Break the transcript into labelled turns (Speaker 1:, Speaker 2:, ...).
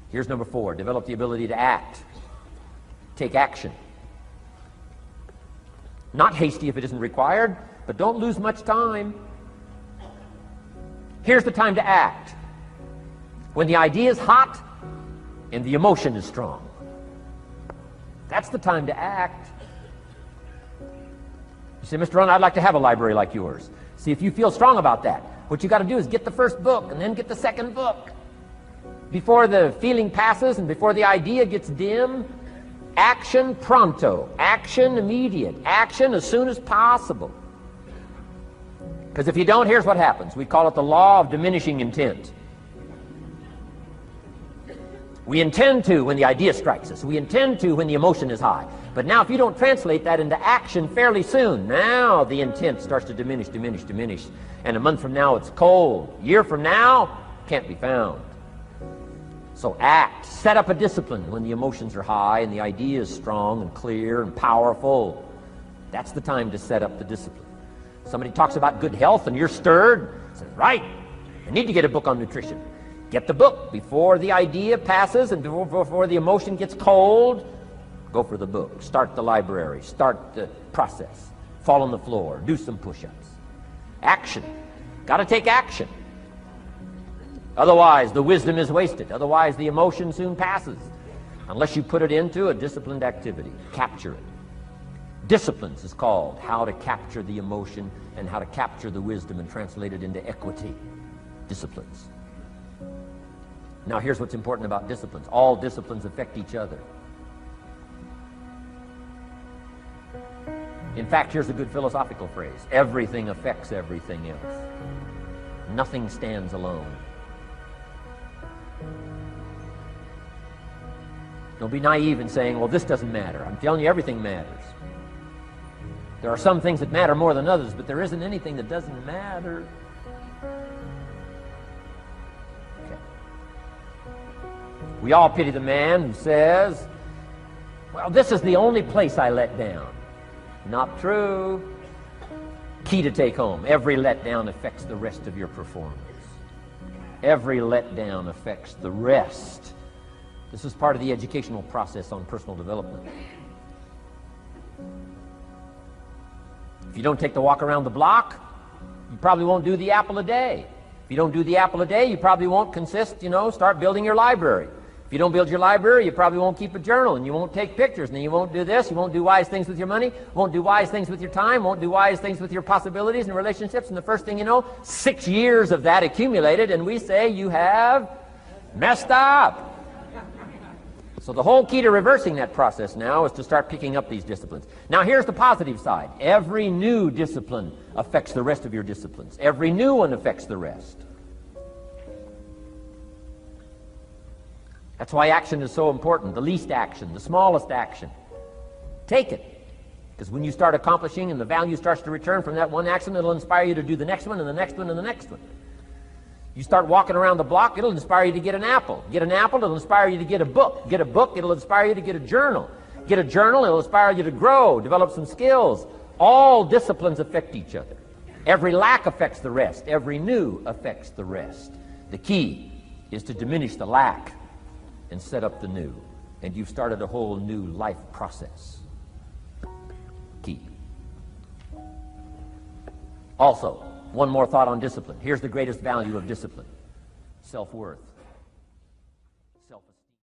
Speaker 1: Here's number 4, develop the ability to act. Take action. Not hasty if it isn't required, but don't lose much time. Here's the time to act. When the idea is hot and the emotion is strong. That's the time to act. You say, Mr. Ron, I'd like to have a library like yours. See, if you feel strong about that, what you got to do is get the first book and then get the second book. Before the feeling passes and before the idea gets dim, action pronto, action immediate, action as soon as possible. Because if you don't, here's what happens. We call it the law of diminishing intent. We intend to when the idea strikes us. We intend to when the emotion is high. But now if you don't translate that into action fairly soon, now the intent starts to diminish. And a month from now it's cold. A year from now, can't be found. So act. Set up a discipline when the emotions are high and the idea is strong and clear and powerful. That's the time to set up the discipline. Somebody talks about good health and you're stirred. Says, right, I need to get a book on nutrition. Get the book before the idea passes and before the emotion gets cold. Go for the book. Start the library. Start the process. Fall on the floor. Do some push-ups. Action. Got to take action. Otherwise, the wisdom is wasted. Otherwise, the emotion soon passes. Unless you put it into a disciplined activity. Capture it. Disciplines is called how to capture the emotion and how to capture the wisdom and translate it into equity. Disciplines. Now, here's what's important about disciplines. All disciplines affect each other. In fact, here's a good philosophical phrase. Everything affects everything else. Nothing stands alone. Don't be naive in saying, well, this doesn't matter. I'm telling you, everything matters. There are some things that matter more than others, but there isn't anything that doesn't matter. Okay. We all pity the man who says, well, this is the only place I let down. Not true. Key to take home. Every letdown affects the rest of your performance. Every letdown affects the rest. This is part of the educational process on personal development. If you don't take the walk around the block, you probably won't do the apple a day. If you don't do the apple a day, you probably won't start building your library. If you don't build your library, you probably won't keep a journal, and you won't take pictures, and then you won't do this, you won't do wise things with your money, won't do wise things with your time, won't do wise things with your possibilities and relationships, and the first thing you know, 6 years of that accumulated, and we say you have messed up. So the whole key to reversing that process now is to start picking up these disciplines. Now here's the positive side. Every new discipline affects the rest of your disciplines. Every new one affects the rest. That's why action is so important. The least action, the smallest action. Take it. Because when you start accomplishing and the value starts to return from that one action, it'll inspire you to do the next one and the next one and the next one. You start walking around the block, it'll inspire you to get an apple. Get an apple, it'll inspire you to get a book. Get a book, it'll inspire you to get a journal. Get a journal, it'll inspire you to grow, develop some skills. All disciplines affect each other. Every lack affects the rest. Every new affects the rest. The key is to diminish the lack and set up the new. And you've started a whole new life process. Key. Also, one more thought on discipline. Here's the greatest value of discipline. Self-worth.